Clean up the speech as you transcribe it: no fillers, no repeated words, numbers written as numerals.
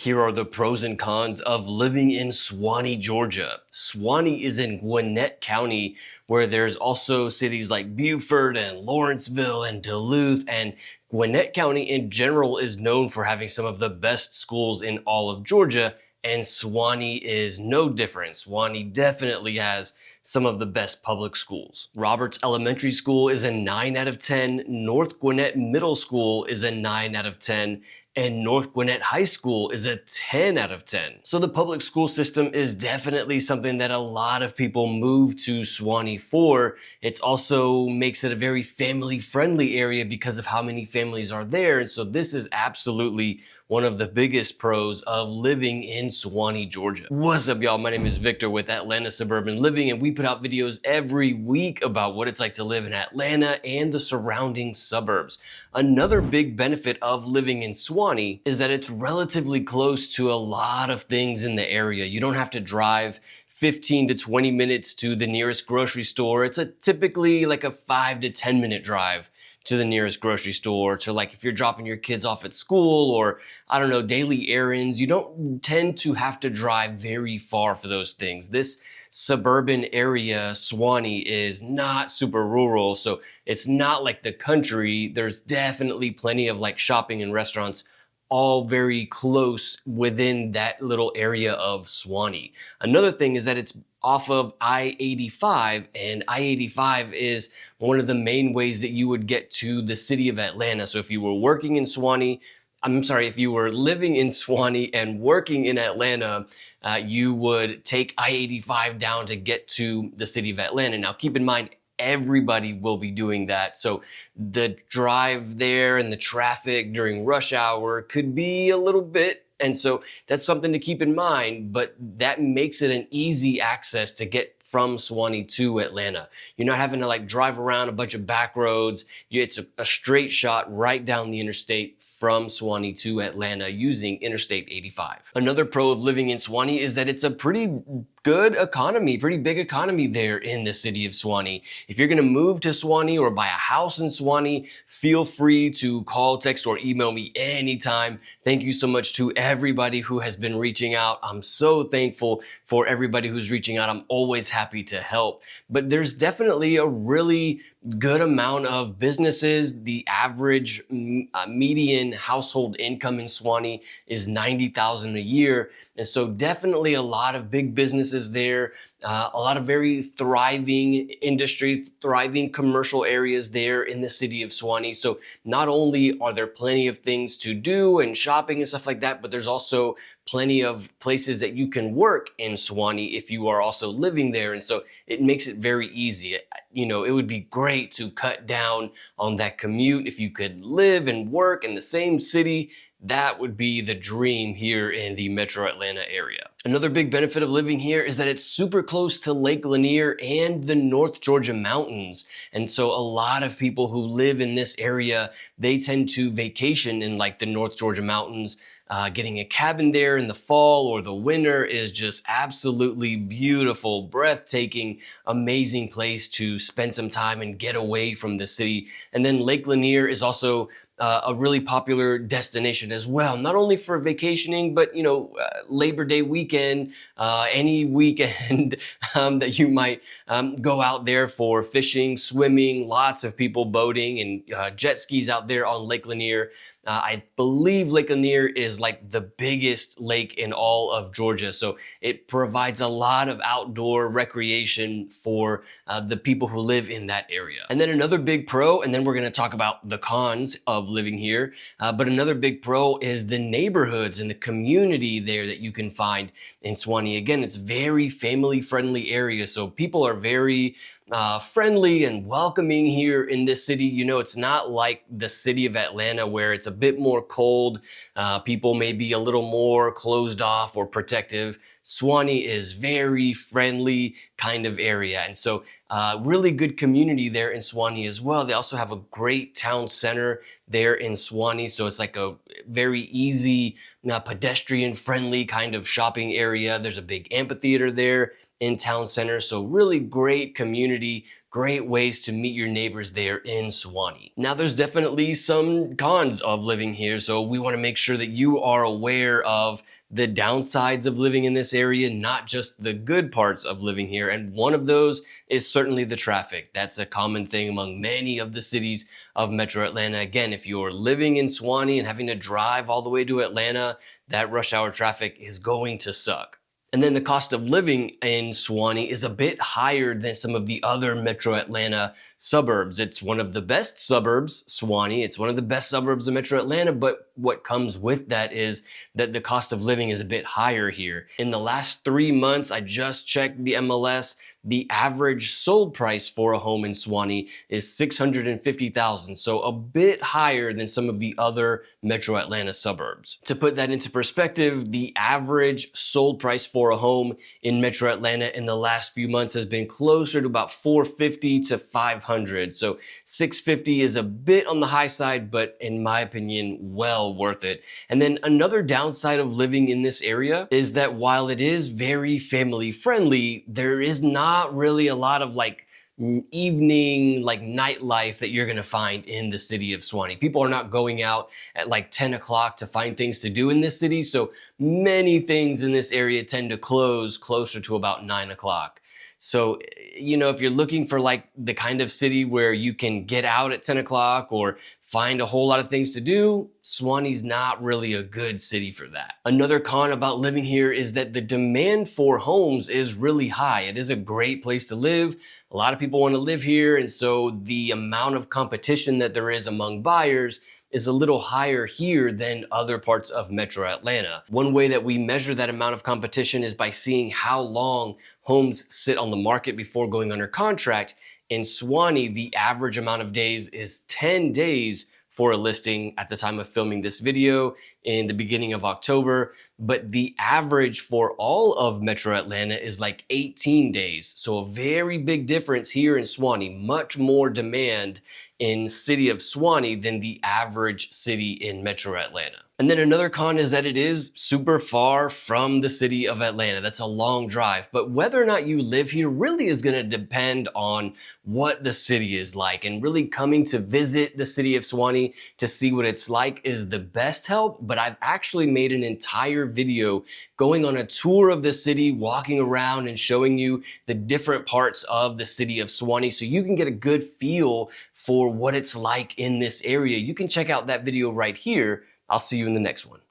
Here are the pros and cons of living in Suwanee, Georgia. Suwanee is in Gwinnett County, where there's also cities like Beaufort and Lawrenceville and Duluth, and Gwinnett County in general is known for having some of the best schools in all of Georgia, and Suwanee is no different. Suwanee definitely has some of the best public schools. Roberts Elementary School is a 9 out of 10, North Gwinnett Middle School is a 9 out of 10, and North Gwinnett High School is a 10 out of 10. So the public school system is definitely something that a lot of people move to Suwanee for. It also makes it a very family-friendly area because of how many families are there. And so this is absolutely one of the biggest pros of living in Suwanee, Georgia. What's up, y'all? My name is Victor with Atlanta Suburban Living, and we put out videos every week about what it's like to live in Atlanta and the surrounding suburbs. Another big benefit of living in Suwanee is that it's relatively close to a lot of things in the area. You don't have to drive 15 to 20 minutes to the nearest grocery store. It's typically like a 5 to 10 minute drive to the nearest grocery store, to like if you're dropping your kids off at school or I don't know, daily errands. You don't tend to have to drive very far for those things. This suburban area, Suwanee, is not super rural, so it's not like the country. There's definitely plenty of like shopping and restaurants all very close within that little area of Suwanee. Another thing is that it's off of I-85, and I-85 is one of the main ways that you would get to the city of Atlanta. So if you were working in Suwanee, if you were living in Suwanee and working in Atlanta, you would take I-85 down to get to the city of Atlanta. Now keep in mind, everybody will be doing that. So the drive there and the traffic during rush hour could be a little bit. And so that's something to keep in mind, but that makes it an easy access to get from Suwanee to Atlanta. You're not having to like drive around a bunch of back roads. It's a straight shot right down the interstate from Suwanee to Atlanta using Interstate 85. Another pro of living in Suwanee is that it's a pretty good economy, pretty big economy there in the city of Suwanee. If you're gonna move to Suwanee or buy a house in Suwanee, feel free to call, text, or email me anytime. Thank you so much to everybody who has been reaching out. I'm so thankful for everybody who's reaching out. I'm always happy to help. But there's definitely a really good amount of businesses. The average median household income in Suwanee is $90,000 a year. And so definitely a lot of big businesses there, a lot of very thriving industry, thriving commercial areas there in the city of Suwanee. So not only are there plenty of things to do and shopping and stuff like that, but there's also plenty of places that you can work in Suwanee if you are also living there. And so it makes it very easy. You know, it would be great to cut down on that commute. If you could live and work in the same city, that would be the dream here in the Metro Atlanta area. Another big benefit of living here is that it's super close to Lake Lanier and the North Georgia mountains. And so a lot of people who live in this area, they tend to vacation in like the North Georgia mountains. Getting a cabin there in the fall or the winter is just absolutely beautiful, breathtaking, amazing place to spend some time and get away from the city. And then Lake Lanier is also a really popular destination as well, not only for vacationing, but you know, Labor Day weekend, any weekend that you might go out there for fishing, swimming, lots of people boating and jet skis out there on Lake Lanier. I believe Lake Lanier is like the biggest lake in all of Georgia. So it provides a lot of outdoor recreation for the people who live in that area. And then another big pro, and then we're gonna talk about the cons of living here, but another big pro is the neighborhoods and the community there that you can find in Suwanee. Again, it's very family-friendly area, so people are very friendly and welcoming here in this city. You know, it's not like the city of Atlanta where it's a bit more cold. People may be a little more closed off or protective. Suwanee is very friendly kind of area. And so really good community there in Suwanee as well. They also have a great town center there in Suwanee. So it's like a very easy, pedestrian friendly kind of shopping area. There's a big amphitheater there in town center. So really great community, great ways to meet your neighbors there in Suwanee. Now, there's definitely some cons of living here, so we want to make sure that you are aware of the downsides of living in this area, not just the good parts of living here. And one of those is certainly the traffic. That's a common thing among many of the cities of Metro Atlanta. Again, if you're living in Suwanee and having to drive all the way to Atlanta, that rush hour traffic is going to suck. And then the cost of living in Suwanee is a bit higher than some of the other Metro Atlanta suburbs. It's one of the best suburbs, Suwanee. It's one of the best suburbs of Metro Atlanta, but what comes with that is that the cost of living is a bit higher here. In the last 3 months, I just checked the MLS, the average sold price for a home in Suwanee is $650,000, so a bit higher than some of the other Metro Atlanta suburbs. To put that into perspective, the average sold price for a home in Metro Atlanta in the last few months has been closer to about $450 to $500. So $650 is a bit on the high side, but in my opinion, well worth it. And then another downside of living in this area is that while it is very family friendly, there is not really a lot of evening nightlife that you're gonna find in the city of Suwanee. People are not going out at 10 o'clock to find things to do in this city, so many things in this area tend to close closer to about 9 o'clock. So, if you're looking for the kind of city where you can get out at 10 o'clock or find a whole lot of things to do, Suwanee's not really a good city for that. Another con about living here is that the demand for homes is really high. It is a great place to live. A lot of people want to live here, and so the amount of competition that there is among buyers is a little higher here than other parts of Metro Atlanta. One way that we measure that amount of competition is by seeing how long homes sit on the market before going under contract. In Suwanee, the average amount of days is 10 days for a listing at the time of filming this video in the beginning of October, but the average for all of Metro Atlanta is 18 days. So a very big difference here in Suwanee, much more demand in city of Suwanee than the average city in Metro Atlanta. And then another con is that it is super far from the city of Atlanta. That's a long drive, but whether or not you live here really is gonna depend on what the city is like, and really coming to visit the city of Suwanee to see what it's like is the best help. But I've actually made an entire video going on a tour of the city, walking around and showing you the different parts of the city of Suwanee so you can get a good feel for what it's like in this area. You can check out that video right here. I'll see you in the next one.